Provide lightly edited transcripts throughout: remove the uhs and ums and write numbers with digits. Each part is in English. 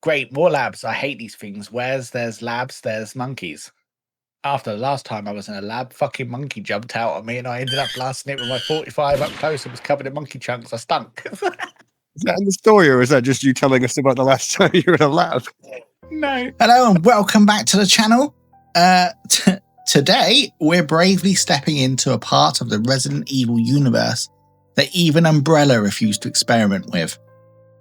Great, more labs. I hate these things. Where's there's labs, there's monkeys. After the last time I was in a lab, fucking monkey jumped out on me and I ended up blasting it with my 45 up close and was covered in monkey chunks. I stunk. Is that in the story, or is that just you telling us about the last time you were in a lab? No. Hello and welcome back to the channel. Today, we're bravely stepping into a part of the Resident Evil universe that even Umbrella refused to experiment with.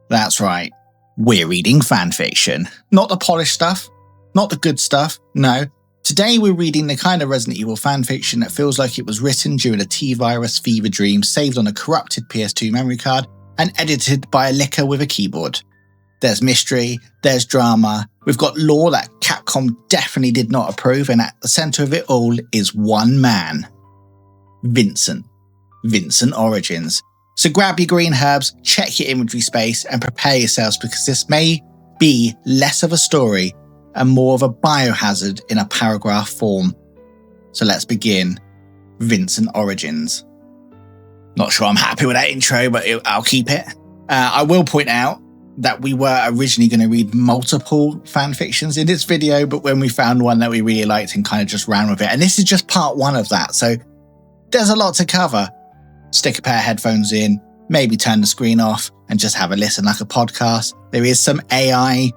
That's right, we're reading fanfiction. Not the polished stuff, not the good stuff, no. Today we're reading the kind of Resident Evil fanfiction that feels like it was written during a T-virus fever dream, saved on a corrupted PS2 memory card, and edited by a licker with a keyboard. There's mystery, there's drama, we've got lore that Capcom definitely did not approve, and at the centre of it all is one man. Vincent Origins. So grab your green herbs, check your inventory space, and prepare yourselves because this may be less of a story and more of a biohazard in a paragraph form. So let's begin. Vincent Origins. Not sure I'm happy with that intro, but I'll keep it. I will point out that we were originally going to read multiple fanfictions in this video, but when we found one that we really liked and kind of just ran with it. And this is just part one of that, so there's a lot to cover. Stick a pair of headphones in, maybe turn the screen off and just have a listen like a podcast. There is some AI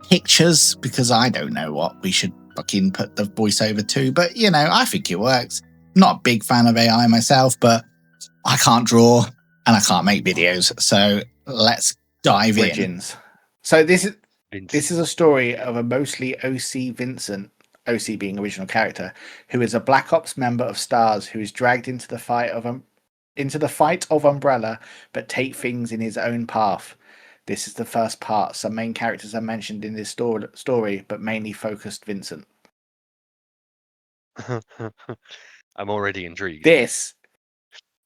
pictures because I don't know what we should fucking put the voiceover to, but you know, I think it works. Not a big fan of AI myself, but I can't draw and I can't make videos, so let's dive in. So this is a story of a mostly OC Vincent, OC being original character, who is a Black Ops member of STARS who is dragged into the fight of Umbrella, but take things in his own path. This is the first part. Some main characters are mentioned in this story, but mainly focused Vincent. I'm already intrigued. This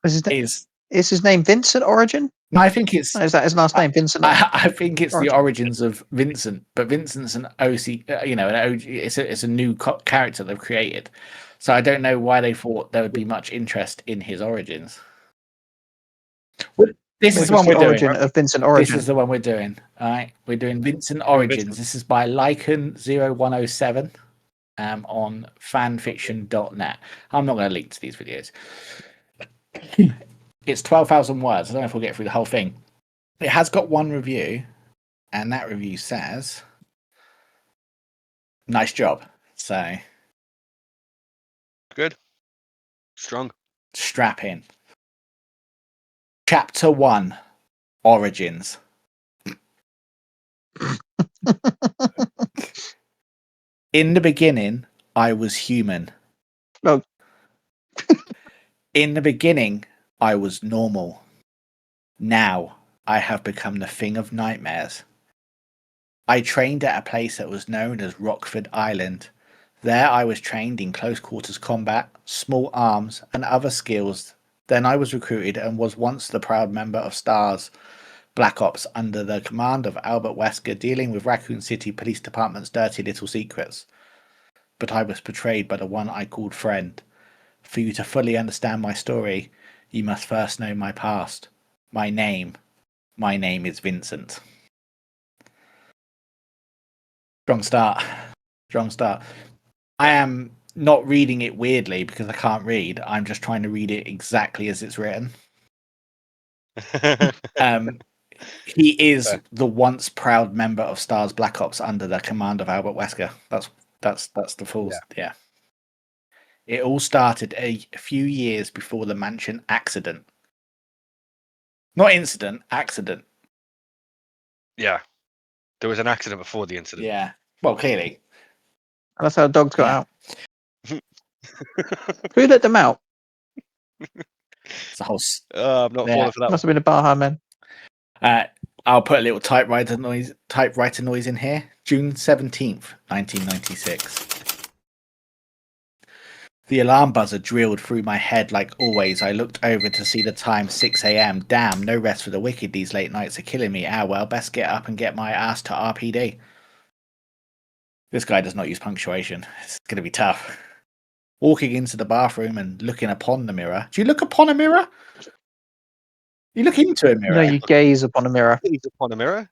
Is his name Vincent Origin? No, I think it's. Is that his last name, Vincent? I think it's Origin. the origins of Vincent, but Vincent's an OC. An OG. It's a new character they've created, so I don't know why they thought there would be much interest in his origins. This is the one we're doing. Of Vincent Origin. This is the one we're doing. All right, we're doing Vincent Origins. This is by Lycan0107 on fanfiction.net. I'm not going to link to these videos. It's 12,000 words. I don't know if we'll get through the whole thing. It has got one review, and that review says, "Nice job." So Good. Strong. Strap in. Chapter 1, Origins. In the beginning, I was human. No. In the beginning, I was normal. Now, I have become the thing of nightmares. I trained at a place that was known as Rockford Island. There I was trained in close quarters combat, small arms, and other skills. Then I was recruited and was once the proud member of STARS, Black Ops, under the command of Albert Wesker, dealing with Raccoon City Police Department's dirty little secrets. But I was betrayed by the one I called friend. For you to fully understand my story, you must first know my past. My name is Vincent. Strong start. I am not reading it weirdly because I can't read. I'm just trying to read it exactly as it's written. He is the once proud member of STARS Black Ops under the command of Albert Wesker. That's the full. Yeah. It all started a few years before the mansion accident. Not incident, accident. Yeah. There was an accident before the incident. Yeah. Well, clearly. And that's how dogs got out. Who let them out? It's a whole. I'm not falling for that. Must have been a Baja man. I'll put a little typewriter noise in here. June 17th, 1996. The alarm buzzer drilled through my head like always. I looked over to see the time, 6 a.m. Damn, no rest for the wicked. These late nights are killing me. Well, best get up and get my ass to RPD. This guy does not use punctuation. It's going to be tough. Walking into the bathroom and looking upon the mirror. Do you look upon a mirror? You look into a mirror. No, you gaze upon a mirror. Gaze upon a mirror?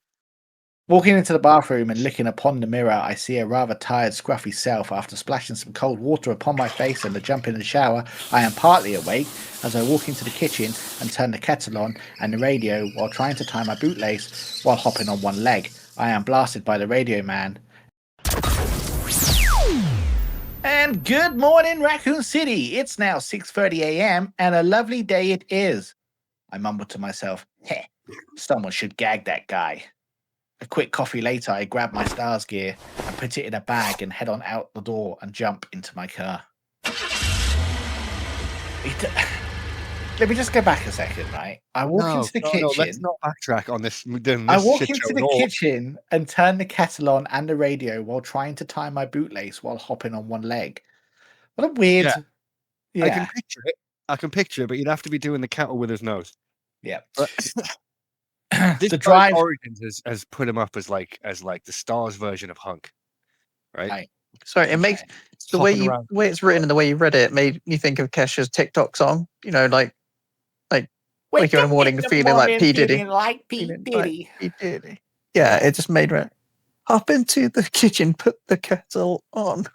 Walking into the bathroom and looking upon the mirror, I see a rather tired, scruffy self. After splashing some cold water upon my face and a jump in the shower, I am partly awake as I walk into the kitchen and turn the kettle on and the radio while trying to tie my bootlace while hopping on one leg. I am blasted by the radio man. And good morning, Raccoon City. It's now 6:30 a.m. and a lovely day it is. I mumble to myself, heh, someone should gag that guy. A quick coffee later, I grab my Stars gear and put it in a bag and head on out the door and jump into my car. Let me just go back a second, right? I walk into the kitchen. No, let's not backtrack on this. I walk into the kitchen and turn the kettle on and the radio while trying to tie my bootlace while hopping on one leg. What a weird... Yeah. I can picture it. But you'd have to be doing the cattle with his nose. Yeah. But this the drive Origins has put him up as like the Stars version of Hunk, right? Sorry, it makes the way it's written and the way you read it made me think of Kesha's TikTok song. You know, like wake up in the morning feeling like P Diddy. Yeah, it just made me hop into the kitchen, put the kettle on.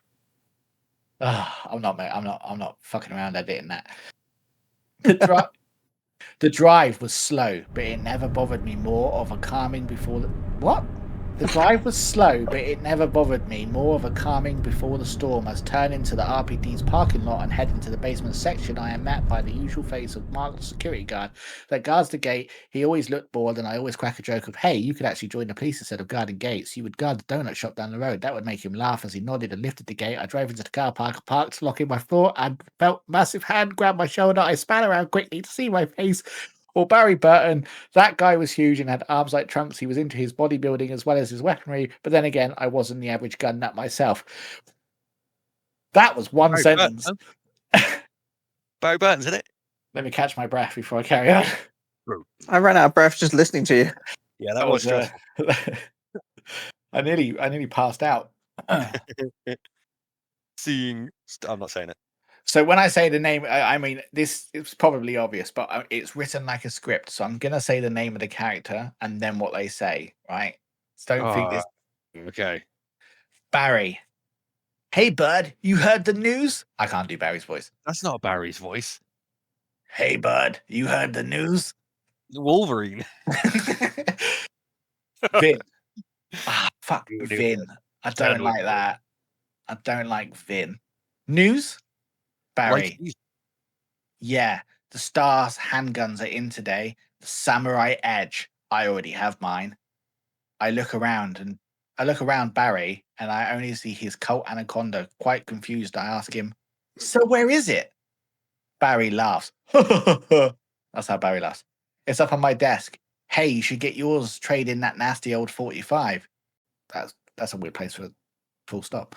I'm not fucking around editing that. The drive was slow, but it never bothered me more of a calming before the... What? The drive was slow, but it never bothered me more of a calming before the storm. As turn into the RPD's parking lot and head into the basement section, I am met by the usual face of Mark's security guard that guards the gate. He always looked bored, and I always crack a joke of, hey, you could actually join the police instead of guarding gates. You would guard the donut shop down the road. That would make him laugh. As he nodded and lifted the gate, I drove into the car park, parked, locking my foot, and felt massive hand grab my shoulder. I span around quickly to see my face. Or Barry Burton, that guy was huge and had arms like trunks. He was into his bodybuilding as well as his weaponry. But then again, I wasn't the average gun nut myself. That was one sentence. Barry Burton's in it. Let me catch my breath before I carry on. I ran out of breath just listening to you. Yeah, that was stressful. I nearly passed out. I'm not saying it. So when I say the name, I mean, it's probably obvious, but it's written like a script. So I'm going to say the name of the character and then what they say, right? So don't think this. Okay. Barry. Hey, bud, you heard the news? I can't do Barry's voice. That's not Barry's voice. Hey, bud, you heard the news? Wolverine. Vin. Fuck Vin. I don't like that. I don't like Vin. News? Barry. Yeah, the Stars handguns are in today. The Samurai Edge. I already have mine. I look around Barry, and I only see his Colt Anaconda. Quite confused, I ask him, so where is it? Barry laughs. That's how Barry laughs. It's up on my desk. Hey, you should get yours. Trade in that nasty old 45. That's a weird place for a full stop.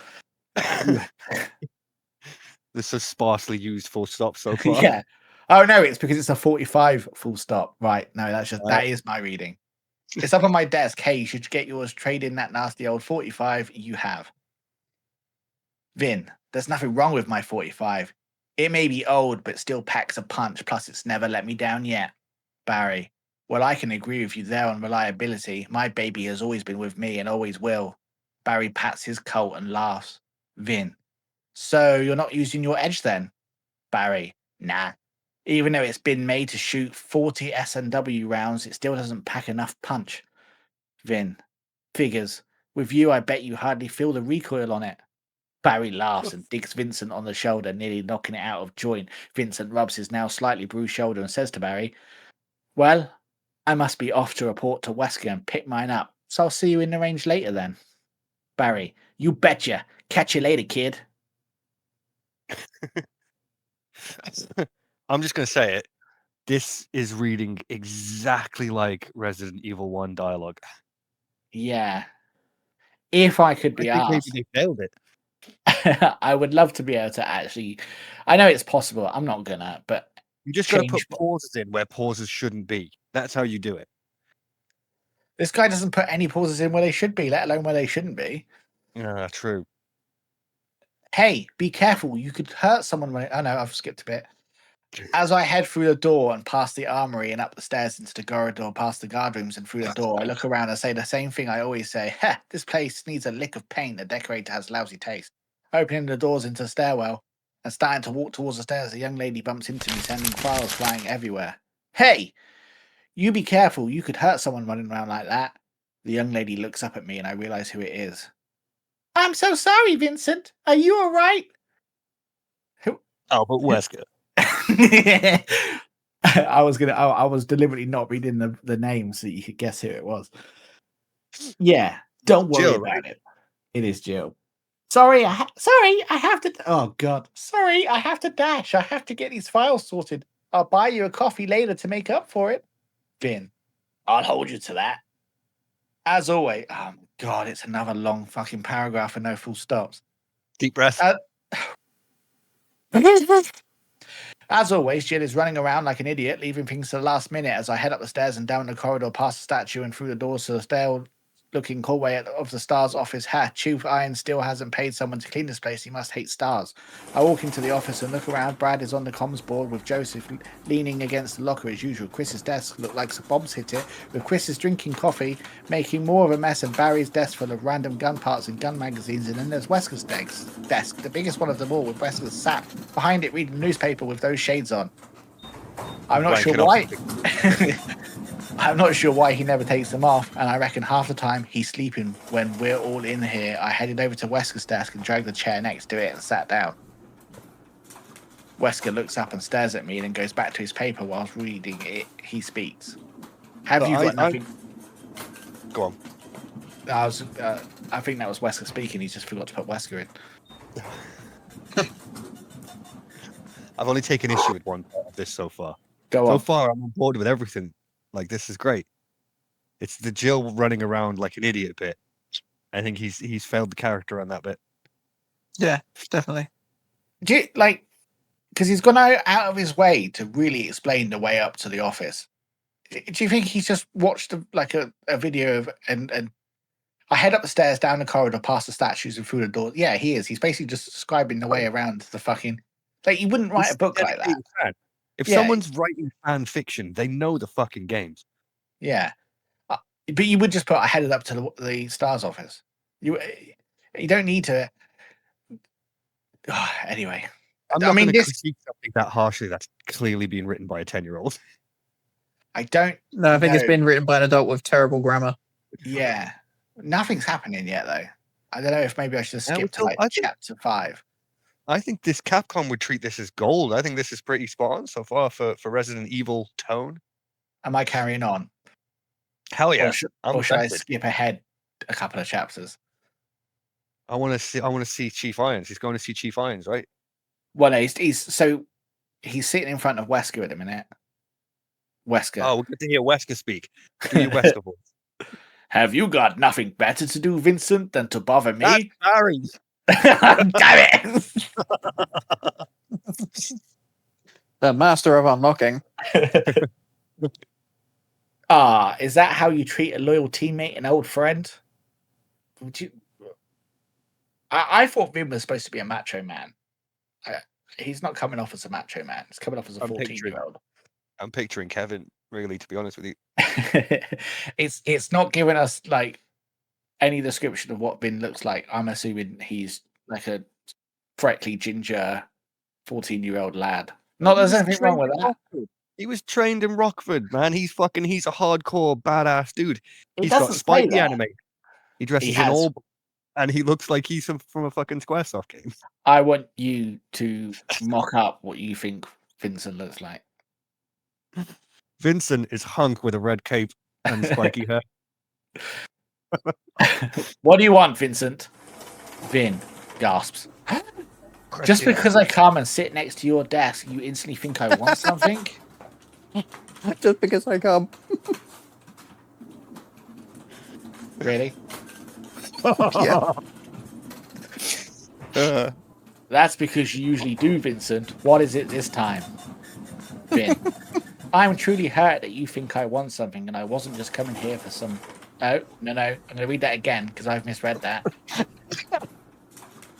This is sparsely used full stop so far. Yeah. Oh no, it's because it's a 45 full stop. Right. No, that is my reading. It's up on my desk. Hey, you should get yours. Trade in that nasty old 45 you have. Vin, there's nothing wrong with my 45. It may be old, but still packs a punch. Plus, it's never let me down yet. Barry, well, I can agree with you there on reliability. My baby has always been with me and always will. Barry pats his Colt and laughs. Vin, so you're not using your edge then? Barry, nah. Even though it's been made to shoot 40 S&W rounds, it still doesn't pack enough punch. Vin, figures. With you, I bet you hardly feel the recoil on it. Barry laughs and digs Vincent on the shoulder, nearly knocking it out of joint. Vincent rubs his now slightly bruised shoulder and says to Barry, well, I must be off to report to Wesker and pick mine up, so I'll see you in the range later then. Barry, you betcha. Catch you later, kid. I'm just going to say it. This is reading exactly like Resident Evil 1 dialogue. Yeah. If I could be asked. Maybe they failed it. I would love to be able to actually... I know it's possible. I'm not going to, but... You just got to put pauses in where pauses shouldn't be. That's how you do it. This guy doesn't put any pauses in where they should be, let alone where they shouldn't be. Yeah, true. Hey, be careful. You could hurt someone. Oh no, I've skipped a bit. As I head through the door and past the armory and up the stairs into the corridor, past the guard rooms and through the door, I look around and say the same thing I always say. Ha! This place needs a lick of paint. The decorator has lousy taste. Opening the doors into the stairwell and starting to walk towards the stairs, a young lady bumps into me, sending files flying everywhere. Hey! You be careful. You could hurt someone running around like that. The young lady looks up at me and I realize who it is. I'm so sorry, Vincent. Are you all right? Albert Wesker. I was deliberately not reading the name so you could guess who it was. Yeah, don't worry Jill, about right? it. It is Jill. Sorry, I have to. Oh God, sorry, I have to dash. I have to get these files sorted. I'll buy you a coffee later to make up for it. Vin, I'll hold you to that. As always. Oh my God, it's another long fucking paragraph and no full stops. Deep breath. As always, Jill is running around like an idiot, leaving things to the last minute as I head up the stairs and down the corridor past the statue and through the doors to the stale-looking hallway of the Stars office. Chief Iron still hasn't paid someone to clean this place. He must hate Stars. I walk into the office and look around. Brad is on the comms board with Joseph leaning against the locker as usual. Chris's desk looked like some bombs hit it, with Chris is drinking coffee, making more of a mess, and Barry's desk full of random gun parts and gun magazines, and then there's Wesker's desk, the biggest one of them all, with Wesker sat behind it reading the newspaper with those shades on. I'm not sure why. I'm not sure why he never takes them off, and I reckon half the time he's sleeping when we're all in here. I headed over to Wesker's desk and dragged the chair next to it and sat down. Wesker looks up and stares at me and then goes back to his paper whilst reading it. He speaks. Have you got nothing? Go on. I think that was Wesker speaking. He just forgot to put Wesker in. I've only taken issue with one part of this so far. Go on. So far, I'm on board with everything. Like, this is great. It's the Jill running around like an idiot bit. I think he's failed the character on that bit. Yeah, definitely. Do you, like, because he's gone out of his way to really explain the way up to the office. Do you think he's just watched a video of and I head up the stairs, down the corridor, past the statues and through the door? Yeah, he is. He's basically just describing the way around the fucking. Like, you wouldn't write a book like that. Fan. If someone's writing fan fiction, they know the fucking games. Yeah, but you would just put I headed up to the Stars office. You don't need to. Anyway, I'm not going to critique something that harshly that's clearly being written by a 10-year-old. I don't. No, I think it's been written by an adult with terrible grammar. Yeah, nothing's happening yet though. I don't know if maybe I should skip to chapter 5. I think this Capcom would treat this as gold. I think this is pretty spot on so far for Resident Evil tone. Am I carrying on? Hell yeah! Or should I skip ahead a couple of chapters? I want to see Chief Irons. He's going to see Chief Irons, right? Well, no, he's sitting in front of Wesker at the minute. Wesker. Oh, we'll get to hear Wesker speak. Do your Wesker voice. Have you got nothing better to do, Vincent, than to bother me? That's Barry. Damn it! The master of unlocking. Is that how you treat a loyal teammate and old friend? Would you? I thought Vin was supposed to be a macho man. He's not coming off as a macho man. He's coming off as a 14-year-old. I'm picturing Kevin, really, to be honest with you. It's not giving us like any description of what Vin looks like. I'm assuming he's like a freckly ginger 14-year-old lad. Not there's anything wrong with that. He was trained in Rockford, man. He's a hardcore badass dude. He's got Spidey anime. He dresses in all, and he looks like he's from a fucking Squaresoft game. I want you to mock up what you think Vincent looks like. Vincent is hunk with a red cape and spiky hair. What do you want, Vincent? Vin gasps. Just because I come and sit next to your desk, you instantly think I want something? Just because I come. Really? Yeah. That's because you usually do, Vincent. What is it this time? Vin. I'm truly hurt that you think I want something and I wasn't just coming here for some... Oh, no. I'm going to read that again because I've misread that.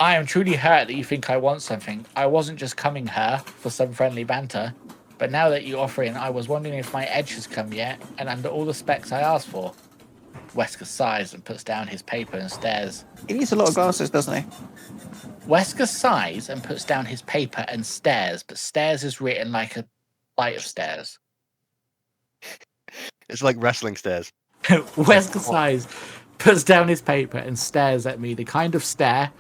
I am truly hurt that you think I want something. I wasn't just coming here for some friendly banter. But now that you offer it, I was wondering if my edge has come yet, and under all the specs I asked for. Wesker sighs and puts down his paper and stares. He needs a lot of glasses, doesn't he? Wesker sighs and puts down his paper and stares, but stares is written like a flight of stairs. It's like wrestling stairs. Wesker sighs, puts down his paper and stares at me, the kind of stare,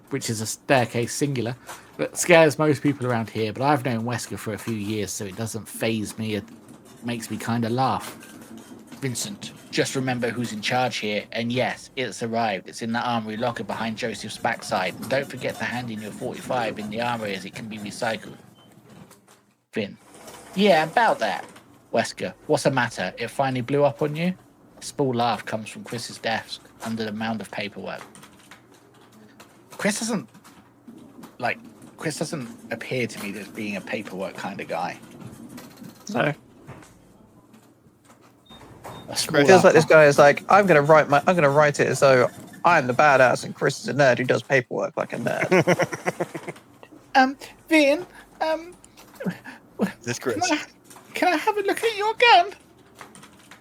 which is a staircase singular, that scares most people around here, but I've known Wesker for a few years, so it doesn't faze me. It makes me kind of laugh. Vincent, just remember who's in charge here, and yes, it's arrived. It's in the armory locker behind Joseph's backside. And don't forget to hand in your 45 in the armory as it can be recycled. Vin, yeah, about that. Wesker, what's the matter? It finally blew up on you? A small laugh comes from Chris's desk under the mound of paperwork. Chris doesn't appear to me as being a paperwork kind of guy. No. It feels like this guy is like, I'm gonna write it as though I'm the badass and Chris is a nerd who does paperwork like a nerd. Vin, This Chris. Can I have a look at your gun?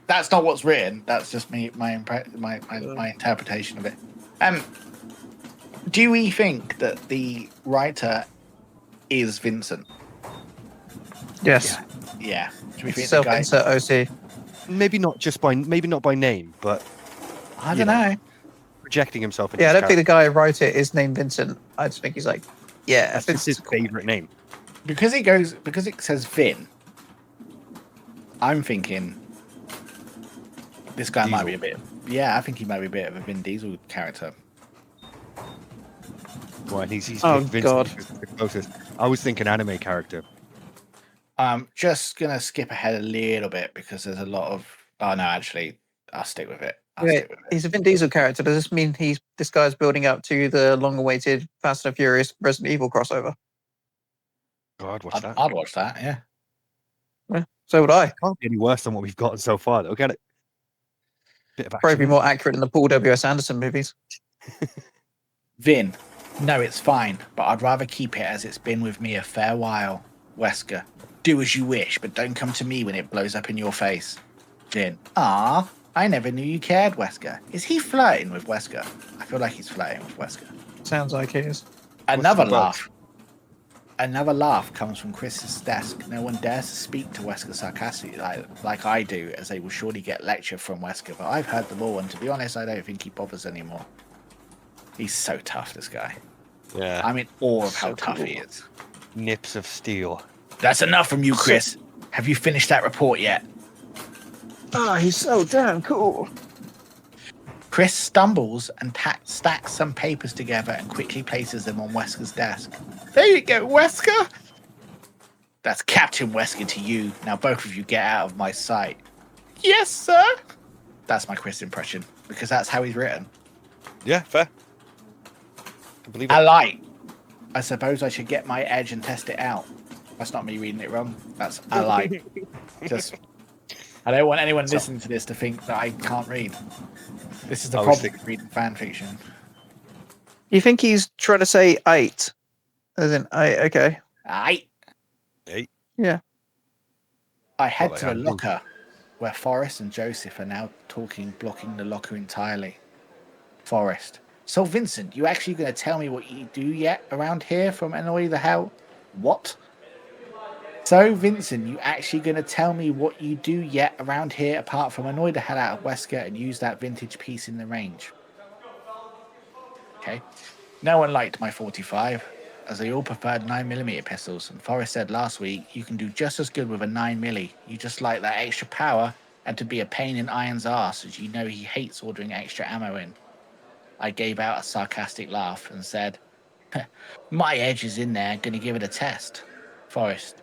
That's not what's written. That's just my interpretation of it. Do we think that the writer is Vincent? Yes. Yeah. Do we think Self-insert OC. Maybe not by name, but I don't know. projecting himself into Yeah, I his don't think the guy who wrote it is named Vincent. I just think he's like, yeah, that's just his favourite name. Because it says Vin, I'm thinking this guy might be a bit. Yeah, I think he might be a bit of a Vin Diesel character. Well, he's Oh, Vincent God. because it's the closest. I was thinking anime character. I'm just gonna skip ahead a little bit because there's a lot of. Oh no, actually, I'll stick with it. He's a Vin Diesel character. Does this mean this guy's building up to the long-awaited Fast and Furious Resident Evil crossover? God, what's that? I'd watch that. Yeah. So would I. Can't be any worse than what we've gotten so far. Though, get it? Bit of Probably action. more accurate than the Paul W.S. Anderson movies. Vin, no, it's fine, but I'd rather keep it as it's been with me a fair while. Wesker, do as you wish, but don't come to me when it blows up in your face. Vin, I never knew you cared, Wesker. Is he flirting with Wesker? I feel like he's flirting with Wesker. Sounds like it is. Another laugh. Another laugh comes from Chris's desk. No one dares to speak to Wesker sarcastically like I do, as they will surely get lecture from Wesker, but I've heard them all, and to be honest, I don't think he bothers anymore. He's so tough, this guy. Yeah. I'm in awe of how So tough cool. he is. Nips of steel. That's enough from you, Chris. Have you finished that report yet? He's so damn cool. Chris stumbles and stacks some papers together and quickly places them on Wesker's desk. There you go, Wesker! That's Captain Wesker to you. Now both of you get out of my sight. Yes, sir! That's my Chris impression, because that's how he's written. Yeah, fair. Can believe it. A light. I suppose I should get my edge and test it out. That's not me reading it wrong. That's a light. Just, I don't want anyone listening to this to think that I can't read. This is the problem with reading fan fiction. You think he's trying to say 8? As in 8, okay. Aye. Yeah. I head to the locker where Forrest and Joseph are now talking, blocking the locker entirely. Forrest. So Vincent, you actually going to tell me what you do yet around here from Annoy the Hell? What? So Vincent, you actually going to tell me what you do yet around here apart from annoy the hell out of Wesker and use that vintage piece in the range? Okay. No one liked my 45, as they all preferred 9mm pistols, and Forrest said last week, you can do just as good with a 9mm. You just like that extra power and to be a pain in Iron's ass, as you know he hates ordering extra ammo in. I gave out a sarcastic laugh and said, my edge is in there, gonna give it a test. Forrest.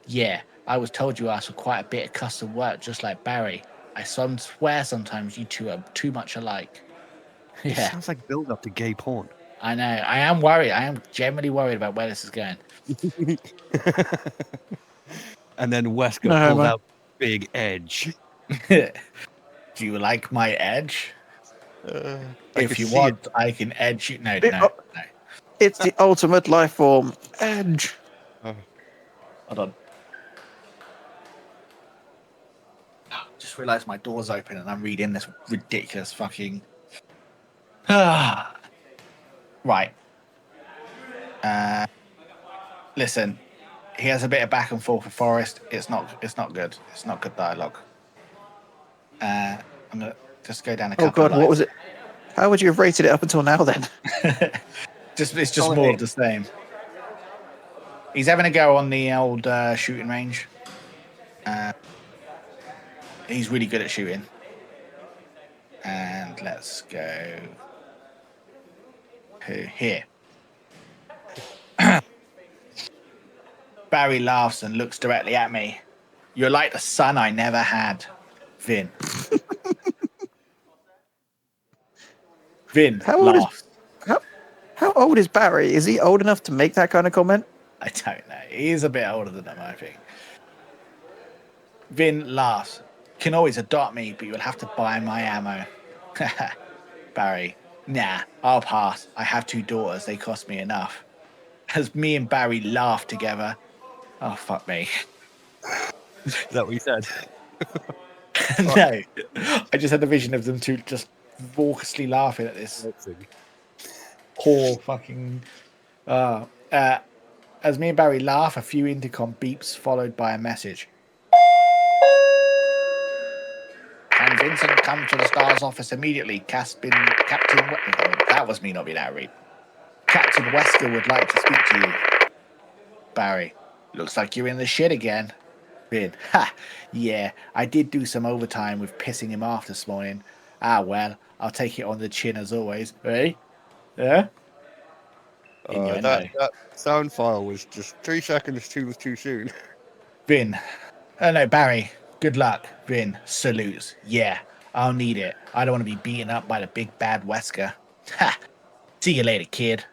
Yeah, I was told you asked for quite a bit of custom work, just like Barry. I swear sometimes you two are too much alike. It Yeah, sounds like build up to gay porn. I know. I am worried. I am generally worried about where this is going. And then Wesker No, pulled man. out big edge. Do you like my edge? If you want, I can edge you. No. It's the ultimate life form. Edge. Hold on. realised my door's open and I'm reading this ridiculous fucking. Right. Listen, he has a bit of back and forth with Forrest. It's not good. It's not good dialogue. I'm gonna just go down a couple. Oh god, what was it? How would you have rated it up until now then? It's just more of the same. He's having a go on the old shooting range. He's really good at shooting. And let's go here. Barry laughs and looks directly at me. You're like the son I never had, Vin. Vin laughs. How old is Barry? Is he old enough to make that kind of comment? I don't know. He's a bit older than him, I think. Vin laughs. Can always adopt me, but you'll have to buy my ammo. Barry. Nah, I'll pass. I have 2 daughters. They cost me enough. As me and Barry laugh together. Oh, fuck me. Is that what you said? No. I just had the vision of them two just raucously laughing at this poor fucking... as me and Barry laugh, a few intercom beeps followed by a message. Can Vincent come to the Star's office immediately? Captain... That was me not being able to read. Captain Wesker would like to speak to you. Barry. Looks like you're in the shit again. Vin. Ha! Yeah, I did do some overtime with pissing him off this morning. Ah, well, I'll take it on the chin as always. Hey? Yeah? That sound file was just 3 seconds too soon. Vin. Oh no, Barry. Good luck. Vin. Salutes. Yeah, I'll need it. I don't want to be beaten up by the big bad Wesker. Ha! See you later, kid.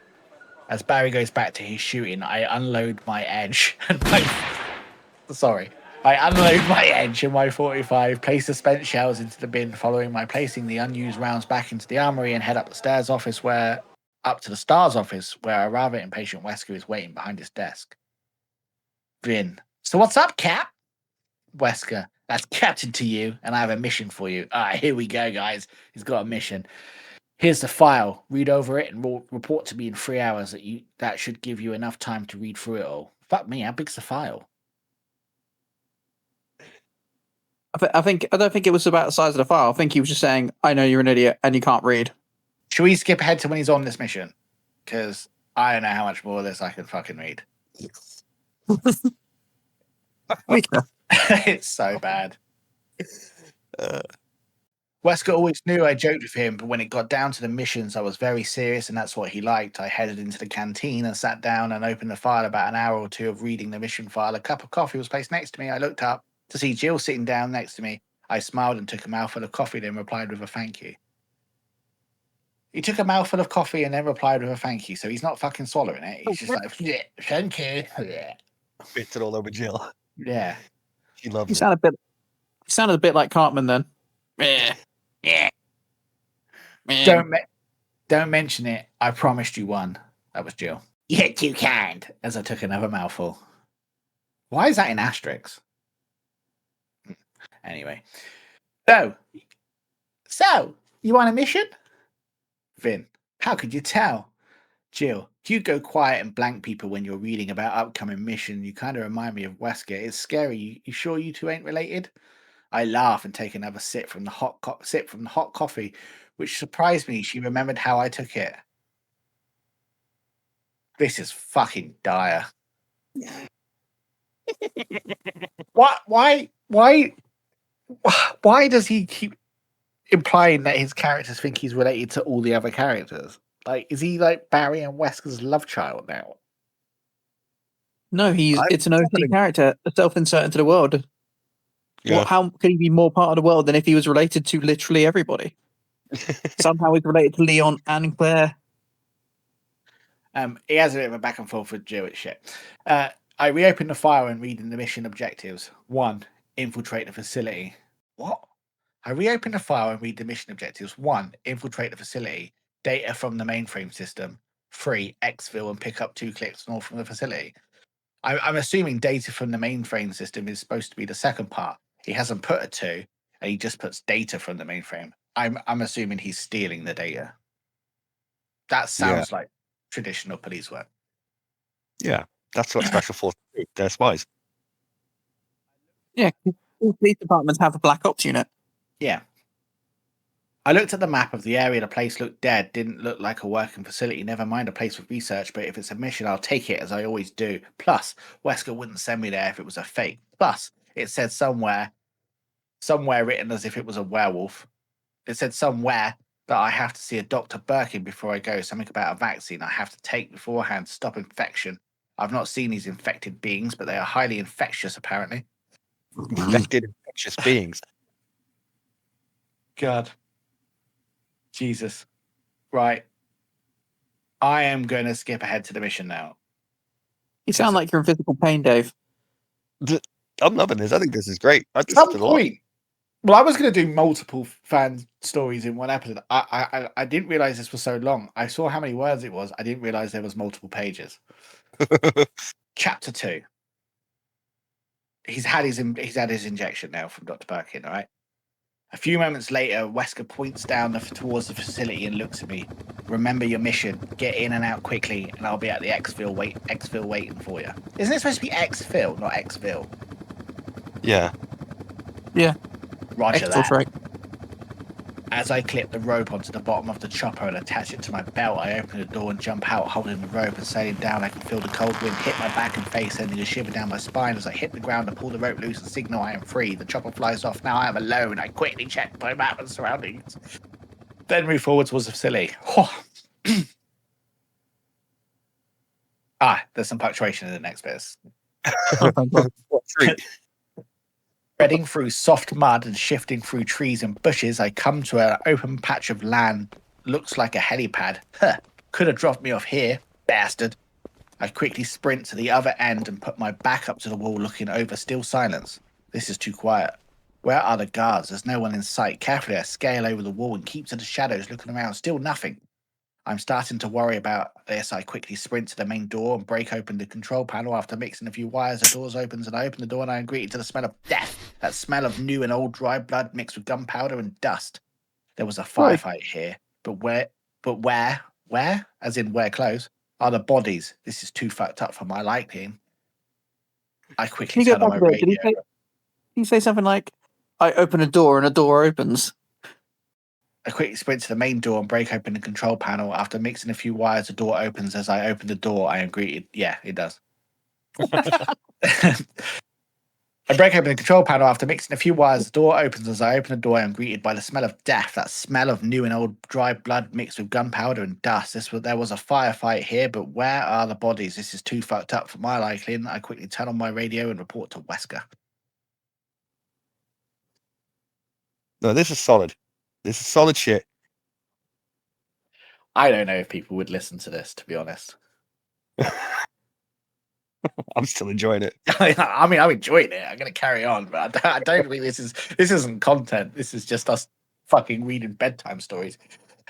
As Barry goes back to his shooting, I unload my edge and I unload my edge and my 45, place the spent shells into the bin, following my placing the unused rounds back into the armory, and head up to the Star's office, where a rather impatient Wesker is waiting behind his desk. Vin. So what's up, Cap? Wesker. That's Captain to you, and I have a mission for you. All right, here we go, guys. He's got a mission. Here's the file. Read over it and report to me in 3 hours. That should give you enough time to read through it all. Fuck me, how big's the file? I don't think it was about the size of the file. I think he was just saying, I know you're an idiot and you can't read. Should we skip ahead to when he's on this mission? Because I don't know how much more of this I can fucking read. It's so bad. Wesker always knew I joked with him, but when it got down to the missions, I was very serious, and that's what he liked. I headed into the canteen and sat down and opened the file. About an hour or two of reading the mission file, a cup of coffee was placed next to me. I looked up to see Jill sitting down next to me. I smiled and took a mouthful of coffee, then replied with a thank you. He took a mouthful of coffee and then replied with a thank you, so he's not fucking swallowing it. He's just like, yeah, thank you. Yeah. Bits it all over Jill. Yeah. She loves You it. sounded a bit like Cartman then. Yeah. Don't mention it. I promised you one. That was Jill. You're too kind. As I took another mouthful. Why is that in asterisks? Anyway. So, you on a mission? Vin. How could you tell? Jill. You go quiet and blank people when you're reading about upcoming mission. You kind of remind me of Wesker. It's scary. You sure you two ain't related? I laugh and take another sip from the hot coffee, which surprised me. She remembered how I took it. This is fucking dire. Why does he keep implying that his characters think he's related to all the other characters? Like, is he like Barry and Wesker's love child now? No, it's an OC character, a self-insert into the world. Yeah. How could he be more part of the world than if he was related to literally everybody? Somehow he's related to Leon and Claire. He has a bit of a back and forth with Jill. It's shit. I reopen the file and read in the mission objectives. 1. Infiltrate the facility. What? I reopen the file and read the mission objectives. 1. Infiltrate the facility. Data from the mainframe system. 3. Exfil and pick up 2 clicks north from the facility. I'm assuming data from the mainframe system is supposed to be the second part. He hasn't put a 2. and he just puts data from the mainframe. I'm assuming he's stealing the data. That sounds like traditional police work. Yeah, that's what special forces do. They're spies. Yeah, all police departments have a black ops unit. Yeah. I looked at the map of the area. The place looked dead. Didn't look like a working facility. Never mind a place for research, but if it's a mission, I'll take it, as I always do. Plus, Wesker wouldn't send me there if it was a fake. Plus, it said somewhere written as if it was a werewolf. It said somewhere that I have to see a Dr. Birkin before I go. Something about a vaccine I have to take beforehand to stop infection. I've not seen these infected beings, but they are highly infectious, apparently. Infected, infectious beings. God. Jesus. Right. I am going to skip ahead to the mission now. You sound like you're in physical pain, Dave. I'm loving this. I think this is great. At some point, well, I was going to do multiple fan stories in one episode. I didn't realize this was so long. I saw how many words it was. I didn't realize there was multiple pages. Chapter 2. He's had his injection now from Dr. Birkin, all right? A few moments later, Wesker points down towards the facility and looks at me. Remember your mission. Get in and out quickly, and I'll be at the exfil waiting for you. Isn't it supposed to be exfil, not exfil? Yeah. Yeah. Roger that. Right. As I clip the rope onto the bottom of the chopper and attach it to my belt, I open the door and jump out, holding the rope and sailing down. I can feel the cold wind hit my back and face, sending a shiver down my spine as I hit the ground and pull the rope loose and signal I am free. The chopper flies off. Now I am alone. I quickly check my map and surroundings. Then move forward towards the facility. There's some punctuation in the next bits. Treading through soft mud and shifting through trees and bushes, I come to an open patch of land. Looks like a helipad. Could have dropped me off here, bastard. I quickly sprint to the other end and put my back up to the wall, looking over. Still silence. This is too quiet. Where are the guards? There's no one in sight. Carefully, I scale over the wall and keep to the shadows, looking around. Still nothing. I'm starting to worry about this. I quickly sprint to the main door and break open the control panel. After mixing a few wires, the doors opens and I open the door and I am greeted to the smell of death. That smell of new and old dry blood mixed with gunpowder and dust. There was a firefight here, but where, as in where close, are the bodies? This is too fucked up for my liking. I quickly turn on my radio. Did he say something like, I open a door and a door opens? I quickly sprint to the main door and break open the control panel. After mixing a few wires, the door opens. As I open the door, I am greeted. Yeah, it does. I break open the control panel. After mixing a few wires, the door opens. As I open the door, I am greeted by the smell of death. That smell of new and old dry blood mixed with gunpowder and dust. There was a firefight here, but where are the bodies? This is too fucked up for my liking. I quickly turn on my radio and report to Wesker. No, this is solid. This is solid shit. I don't know if people would listen to this, to be honest. I'm still enjoying it. I mean, I'm enjoying it. I'm going to carry on, but I don't think this isn't content. This is just us fucking reading bedtime stories.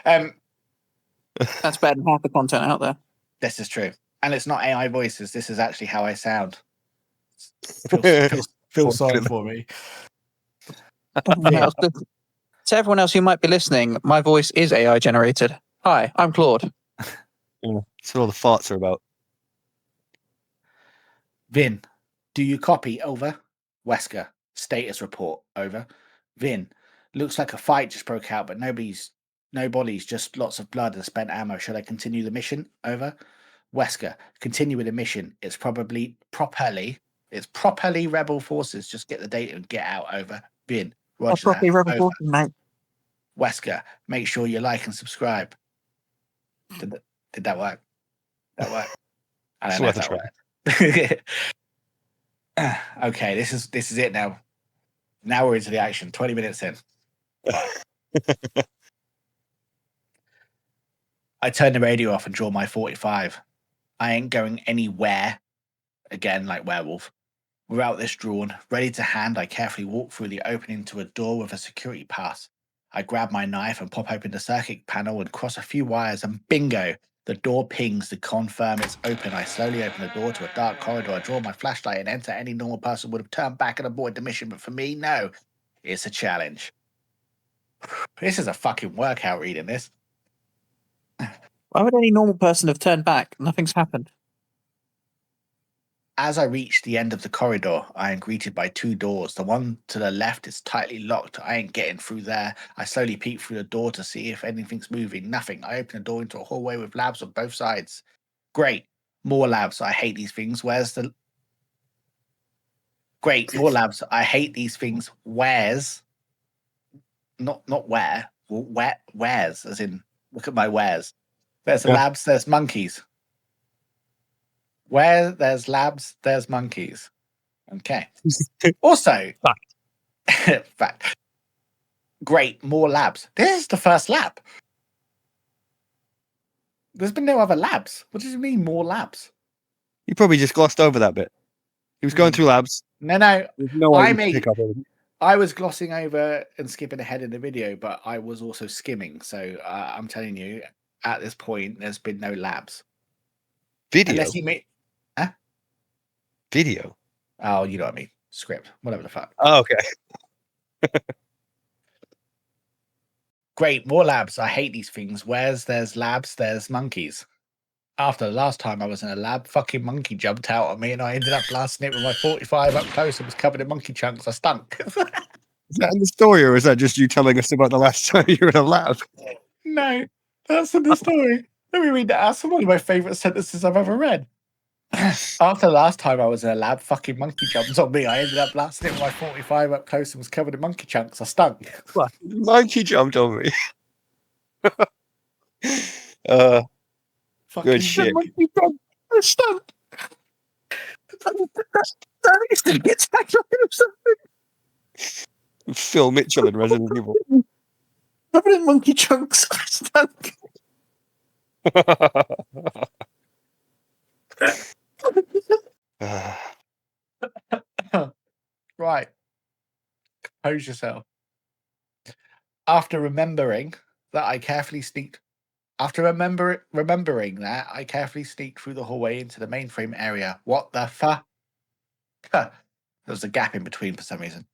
That's better than half the content out there. This is true, and it's not AI voices. This is actually how I sound. Feel sorry for me. To everyone else who might be listening, my voice is AI generated. Hi, I'm Claude. That's what all the farts are about. Vin, do you copy? Over. Wesker, status report. Over. Vin, looks like a fight just broke out, but no bodies, just lots of blood and spent ammo. Shall I continue the mission? Over. Wesker, continue with the mission. It's properly rebel forces. Just get the data and get out. Over. Vin, roger that. Rebel forces, mate. Wesker, make sure you like and subscribe. Did that work? That worked. I don't know if that worked. Okay, this is it now. Now we're into the action. 20 minutes in. I turn the radio off and draw my 45. I ain't going anywhere. Again, like werewolf. Without this drawn, ready to hand, I carefully walk through the opening to a door with a security pass. I grab my knife and pop open the circuit panel and cross a few wires, and bingo! The door pings to confirm it's open. I slowly open the door to a dark corridor. I draw my flashlight and enter. Any normal person would have turned back and avoided the mission, but for me, no. It's a challenge. This is a fucking workout reading this. Why would any normal person have turned back? Nothing's happened. As I reach the end of the corridor, I am greeted by 2 doors. The one to the left is tightly locked. I ain't getting through there. I slowly peek through the door to see if anything's moving. Nothing. I open the door into a hallway with labs on both sides. Great. More labs. I hate these things. Where's the... Great. More labs. I hate these things. Where's... Not where. Where's? As in, look at my wares. There's labs. There's monkeys. Where there's labs, there's monkeys. Okay. Also, fact. Great, more labs. This is the first lab. There's been no other labs. What does it mean, more labs? You probably just glossed over that bit. He was going through labs. No. There's no way to pick up on it. I was glossing over and skipping ahead in the video, but I was also skimming. So I'm telling you, at this point, there's been no labs. Video? Unless you mean... Huh? Video? Oh, you know what I mean. Script. Whatever the fuck. Oh, okay. Great, more labs. I hate these things. Where's there's labs, there's monkeys. After the last time I was in a lab, fucking monkey jumped out at me and I ended up blasting it with my 45 up close and was covered in monkey chunks. I stunk. Is that in the story, or is that just you telling us about the last time you were in a lab? No, that's in the story. Let me read that. That's one of my favourite sentences I've ever read. After the last time I was in a lab, fucking monkey jumped on me. I ended up blasting it with my 45 up close and was covered in monkey chunks. I stunk. What? Monkey jumped on me. Good shit. Monkey jumped. I stunk. That gets back up or something. Phil Mitchell in Resident Evil. Covered in monkey chunks. I stunk. Right. Compose yourself. After remembering that, I carefully sneaked. After remembering that, I carefully sneaked through the hallway into the mainframe area. What the fuck? There was a gap in between for some reason.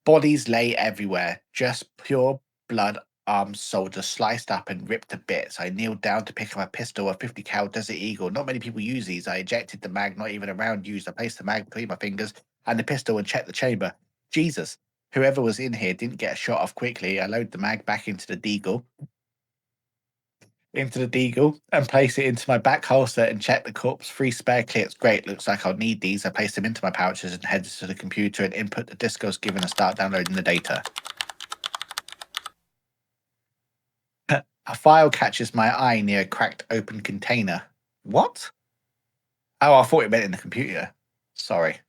Bodies lay everywhere. Just pure blood. Armed soldiers sliced up and ripped to bits. I kneeled down to pick up a pistol, a 50 cal Desert Eagle. Not many people use these. I ejected the mag, not even a round used. I placed the mag between my fingers and the pistol and checked the chamber. Jesus, whoever was in here didn't get a shot off quickly. I load the mag back into the deagle. And place it into my back holster and check the corpse. 3 spare clips. Great, looks like I'll need these. I place them into my pouches and head to the computer and input the discos given and start downloading the data. A file catches my eye near a cracked open container. What? Oh, I thought it meant in the computer. Sorry.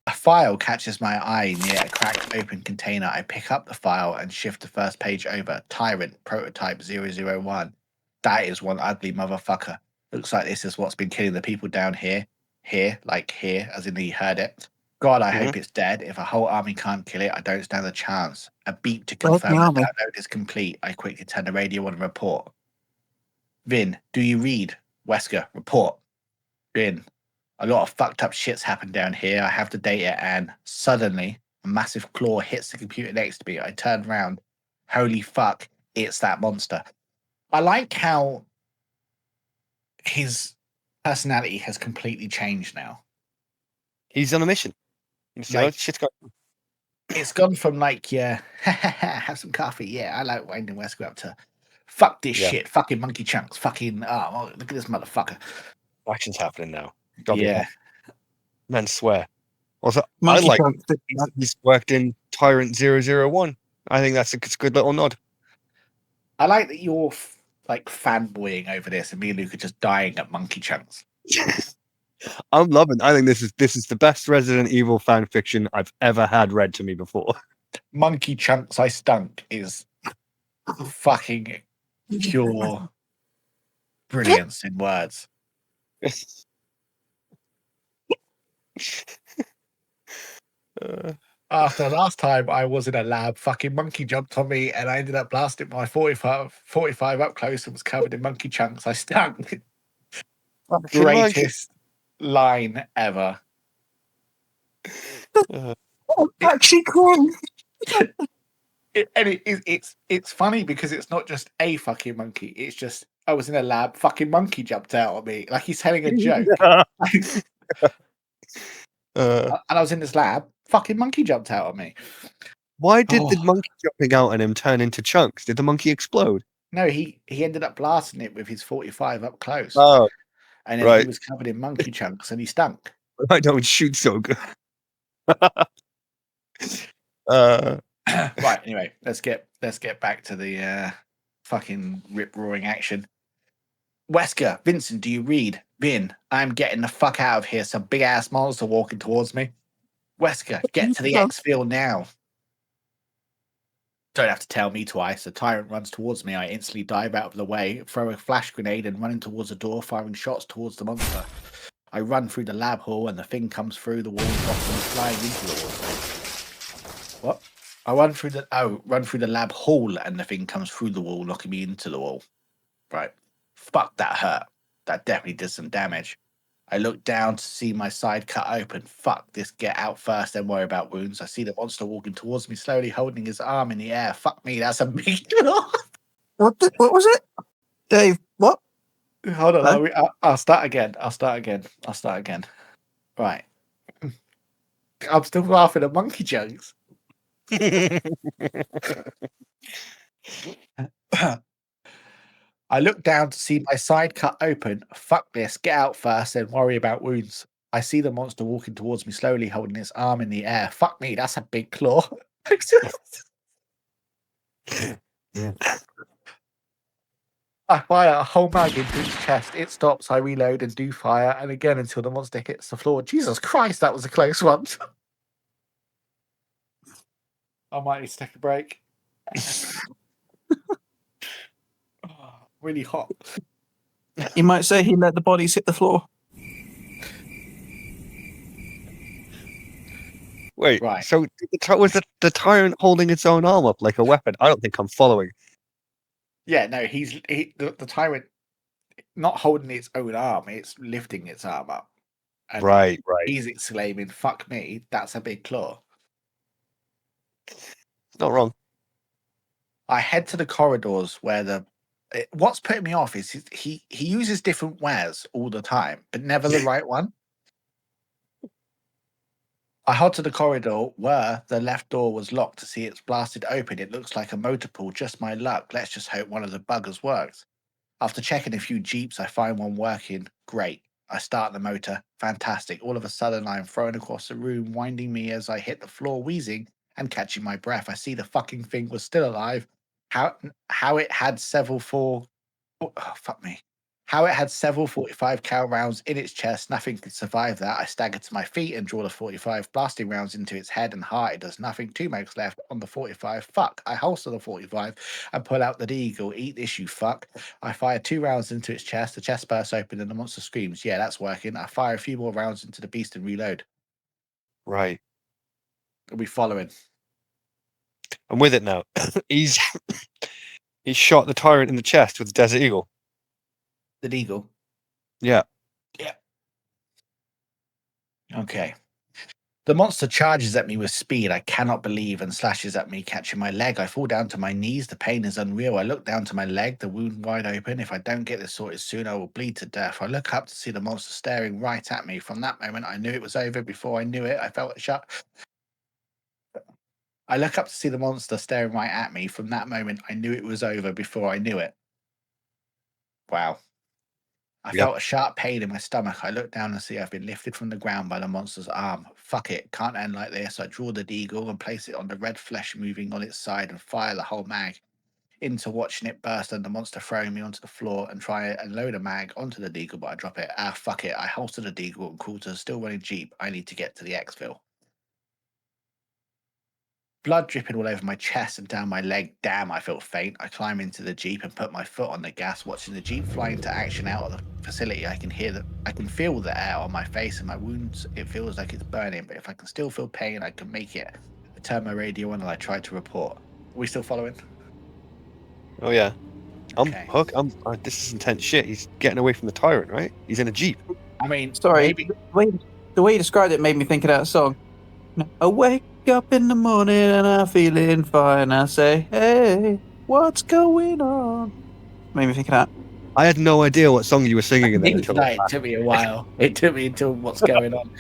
A file catches my eye near a cracked open container. I pick up the file and shift the first page over. Tyrant, prototype 001. That is one ugly motherfucker. Looks like this is what's been killing the people down here. Here, like here, as in you heard it. God, I hope it's dead. If a whole army can't kill it, I don't stand a chance. A beep to confirm the download is complete. I quickly turn the radio on and report. Vin, do you read? Wesker, report. Vin, a lot of fucked up shit's happened down here. I have the data and suddenly a massive claw hits the computer next to me. I turn around. Holy fuck, it's that monster. I like how his personality has completely changed now. He's on a mission. Like, shit's got... It's gone from like, yeah, have some coffee. Yeah, I like Vincent Origins up to fuck this shit. Fucking monkey chunks. Fucking, oh, look at this motherfucker. Action's happening now. Men swear. Also, monkey I like he's worked in Tyrant 001. I think that's a good little nod. I like that you're like fanboying over this and me and Luke are just dying at monkey chunks. I'm loving. I think this is the best Resident Evil fan fiction I've ever had read to me before. Monkey chunks, I stunk is fucking pure brilliance in words. After last time I was in a lab, fucking monkey jumped on me and I ended up blasting my 45 up close and was covered in monkey chunks. I stunk. Greatest line ever. Actually, cool. It's funny because it's not just a fucking monkey. It's just I was in a lab, fucking monkey jumped out at me. Like he's telling a joke. And I was in this lab, fucking monkey jumped out at me. Why did the monkey jumping out at him turn into chunks? Did the monkey explode? No, he ended up blasting it with his 45 up close. Oh, and then he was covered in monkey chunks and he stunk. I don't shoot so good. Right, anyway, let's get back to the fucking rip-roaring action. Wesker, Vincent, do you read? Vin, I'm getting the fuck out of here. Some big-ass monster walking towards me. Wesker, get to the exfil now. Don't have to tell me twice. The tyrant runs towards me. I instantly dive out of the way, throw a flash grenade, and running towards the door, firing shots towards the monster. I run through the lab hall, and the thing comes through the wall, often flying into the wall. What? I run through the lab hall, and the thing comes through the wall, knocking me into the wall. Right. Fuck, that hurt. That definitely did some damage. I look down to see my side cut open. Fuck this, get out first, then worry about wounds. I see the monster walking towards me, slowly holding his arm in the air. Fuck me, that's a big What was it? Dave, what? Hold on, I'll start again. Right. I'm still laughing at monkey jokes. I look down to see my side cut open. Fuck this, get out first, then worry about wounds. I see the monster walking towards me, slowly holding its arm in the air. Fuck me, that's a big claw. I fire a whole mag into its chest. It stops, I reload and do fire, and again until the monster hits the floor. Jesus Christ, that was a close one. I might need to take a break. Really hot. You might say he let the bodies hit the floor. Wait, right. So was the tyrant holding its own arm up like a weapon? I don't think I'm following. Yeah, no, the tyrant not holding its own arm, it's lifting its arm up. And right. He's exclaiming, fuck me, that's a big claw. Not wrong. I head to the corridors where what's putting me off is he uses different wares all the time, but never the right one. I head to the corridor where the left door was locked to see it's blasted open. It looks like a motor pool, just my luck. Let's just hope one of the buggers works. After checking a few Jeeps, I find one working. Great. I start the motor. Fantastic. All of a sudden, I'm thrown across the room, winding me as I hit the floor, wheezing and catching my breath. I see the fucking thing was still alive. How it had several 45 cal rounds in its chest. Nothing could survive that. I stagger to my feet and draw the 45 blasting rounds into its head and heart. It does nothing. 2 mags left on the 45. Fuck. I holster the 45 and pull out the deagle. Eat this, you fuck. I fire 2 rounds into its chest. The chest bursts open and the monster screams. Yeah, that's working. I fire a few more rounds into the beast and reload. Right. Are we following? I'm with it now. He's shot the tyrant in the chest with the Desert Eagle. The eagle? Yeah. Yeah. Okay. The monster charges at me with speed I cannot believe and slashes at me, catching my leg. I fall down to my knees. The pain is unreal. I look down to my leg, the wound wide open. If I don't get this sorted soon, I will bleed to death. I look up to see the monster staring right at me. From that moment, I knew it was over. Before I knew it, I felt it shut. I look up to see the monster staring right at me. From that moment, I knew it was over. Before I knew it. Wow. I felt a sharp pain in my stomach. I look down and see I've been lifted from the ground by the monster's arm. Fuck it, can't end like this. I draw the deagle and place it on the red flesh moving on its side and fire the whole mag into watching it burst and the monster throwing me onto the floor and try and load a mag onto the deagle, but I drop it. Fuck it. I holster the deagle and crawl to the still running Jeep. I need to get to the exfil. Blood dripping all over my chest and down my leg. Damn, I felt faint. I climb into the Jeep and put my foot on the gas, watching the Jeep fly into action out of the facility. I can feel the air on my face and my wounds. It feels like it's burning, but if I can still feel pain, I can make it. I turn my radio on and I try to report. Are we still following? Oh yeah. Okay. Hook. This is intense shit. He's getting away from the tyrant, right? He's in a Jeep. I mean, sorry. maybe... The way you described it made me think of that song. Away up in the morning and I'm feeling fine. I say, hey, what's going on? Made me think of that. I had no idea what song you were singing in there It took me a while. It took me until what's going on.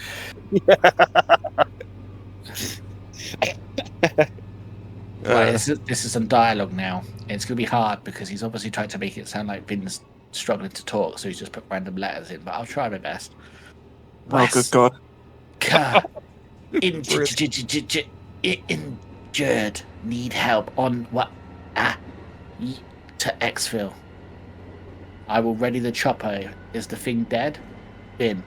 Right, this is some dialogue now. It's going to be hard because he's obviously trying to make it sound like Vin's struggling to talk, so he's just put random letters in, but I'll try my best. Oh, good God. Injured. Need help on what? To exfil. I will ready the chopper. Is the thing dead? Vin.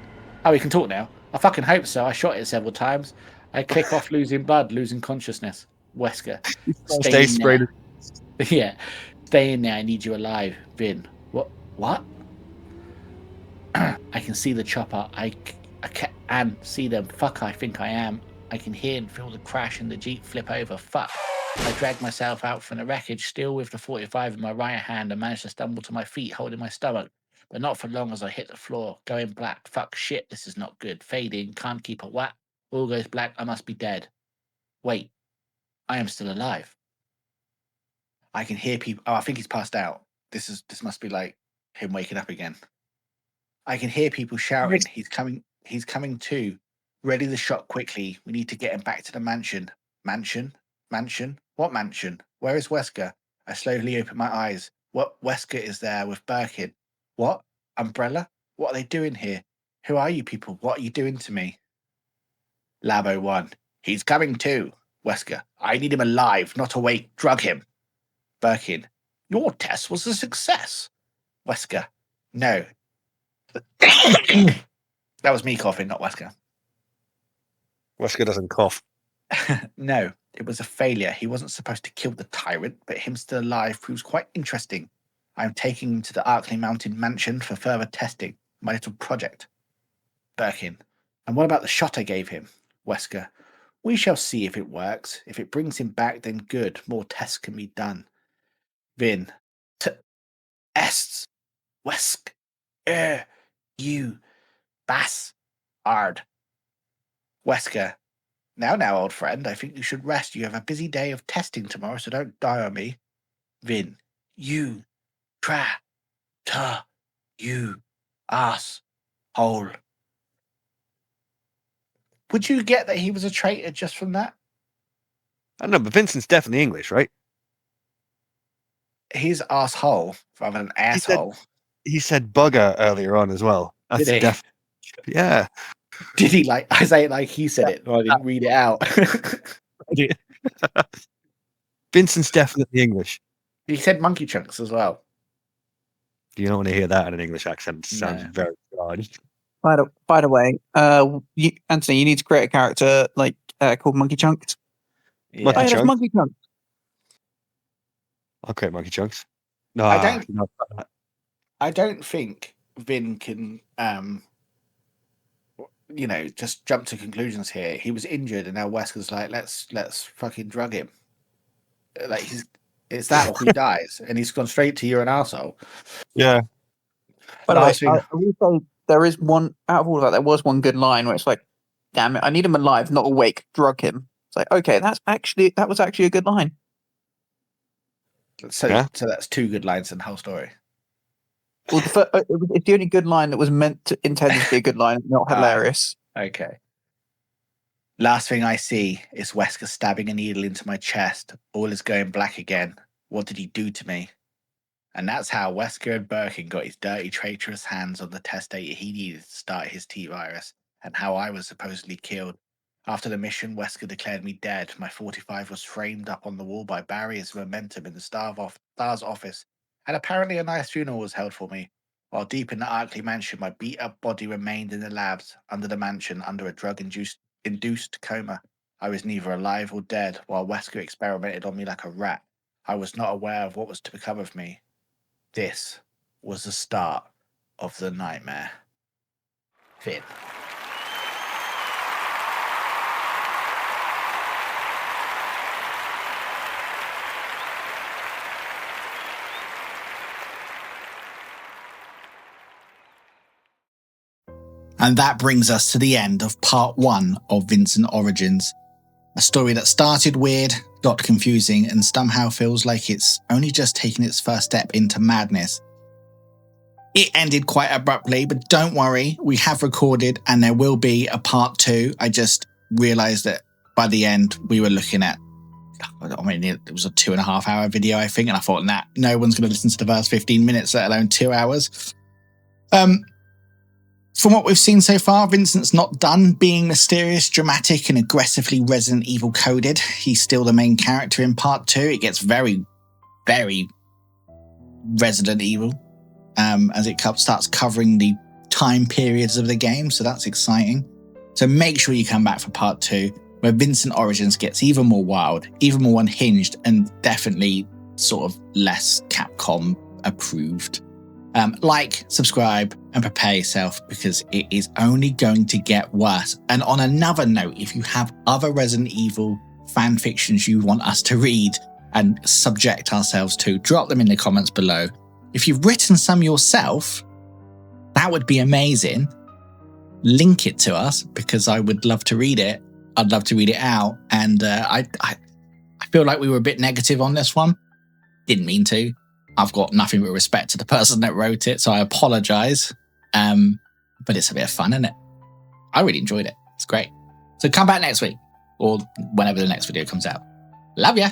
Oh, we can talk now. I fucking hope so. I shot it several times. I click off losing blood, losing consciousness. Wesker. Stay in there. Yeah. Stay in there. I need you alive. Vin. What? I can see the chopper. I can see them. Fuck, I think I am. I can hear and feel the crash and the Jeep flip over. Fuck. I dragged myself out from the wreckage, still with the 45 in my right hand, and managed to stumble to my feet, holding my stomach. But not for long as I hit the floor, going black. Fuck, shit, this is not good. Fading, can't keep a what? All goes black, I must be dead. Wait, I am still alive. I can hear people. Oh, I think he's passed out. This must be like him waking up again. I can hear people shouting, he's coming too. Ready the shot quickly. We need to get him back to the mansion. Mansion? What mansion? Where is Wesker? I slowly open my eyes. What? Wesker is there with Birkin. What? Umbrella? What are they doing here? Who are you people? What are you doing to me? Labo 1. He's coming too. Wesker. I need him alive, not awake. Drug him. Birkin. Your test was a success. Wesker. No. That was me coughing, not Wesker. Wesker doesn't cough. No, it was a failure. He wasn't supposed to kill the tyrant, but him still alive proves quite interesting. I am taking him to the Arkley Mountain mansion for further testing. My little project. Birkin. And what about the shot I gave him? Wesker. We shall see if it works. If it brings him back, then good. More tests can be done. Vin. Wesk. You. Bastard. Wesker. Now, old friend, I think you should rest. You have a busy day of testing tomorrow, so don't die on me. Vin. You. You. Asshole. Would you get that he was a traitor just from that? I don't know, but Vincent's definitely English, right? He's asshole rather than asshole. He said bugger earlier on as well. That's Did he? Yeah. Did he I say it like he said it, or I didn't read it out. Vincent's definitely English. He said monkey chunks as well. You don't want to hear that in an English accent. It sounds very odd. By the way, Anthony, you need to create a character called Monkey Chunks. Yeah. Monkey Chunks. I'll create Monkey Chunks. No, I don't think Vin can just jump to conclusions here. He was injured, and now Wesker's like, let's fucking drug him. Like it's that or he dies, and he's gone straight to you're an arsehole. Yeah. By the way, I will say there is one out of all of that. There was one good line where it's like, "Damn it, I need him alive, not awake. Drug him." It's like, okay, that was actually a good line. So that's two good lines in the whole story. Well, it's the only good line that was intended to be a good line, not hilarious. Okay. Last thing I see is Wesker stabbing a needle into my chest. All is going black again. What did he do to me? And that's how Wesker and Birkin got his dirty, traitorous hands on the test data he needed to start his T-virus, and how I was supposedly killed. After the mission, Wesker declared me dead. My 45 was framed up on the wall by barriers of momentum in the Star's office, and apparently a nice funeral was held for me. While deep in the Arkley mansion, my beat-up body remained in the labs under the mansion under a drug-induced coma. I was neither alive or dead, while Wesker experimented on me like a rat. I was not aware of what was to become of me. This was the start of the nightmare. Vin. And that brings us to the end of part 1 of Vincent Origins. A story that started weird, got confusing, and somehow feels like it's only just taken its first step into madness. It ended quite abruptly, but don't worry, we have recorded and there will be a part 2. I just realised that by the end we were looking at, it was a 2.5 hour video, I think, and I thought, nah, no one's going to listen to the first 15 minutes, let alone 2 hours. From what we've seen so far, Vincent's not done being mysterious, dramatic, and aggressively Resident Evil coded. He's still the main character in part 2. It gets very, very Resident Evil as it starts covering the time periods of the game, so that's exciting. So make sure you come back for part 2, where Vincent Origins gets even more wild, even more unhinged, and definitely sort of less Capcom approved. Like, subscribe, and prepare yourself, because it is only going to get worse. And on another note, if you have other Resident Evil fan fictions you want us to read and subject ourselves to, drop them in the comments below. If you've written some yourself, that would be amazing. Link it to us, because I would love to read it. I'd love to read it out. And I feel like we were a bit negative on this one. Didn't mean to. I've got nothing but respect to the person that wrote it, so I apologise. But it's a bit of fun, isn't it? I really enjoyed it. It's great. So come back next week, or whenever the next video comes out. Love ya!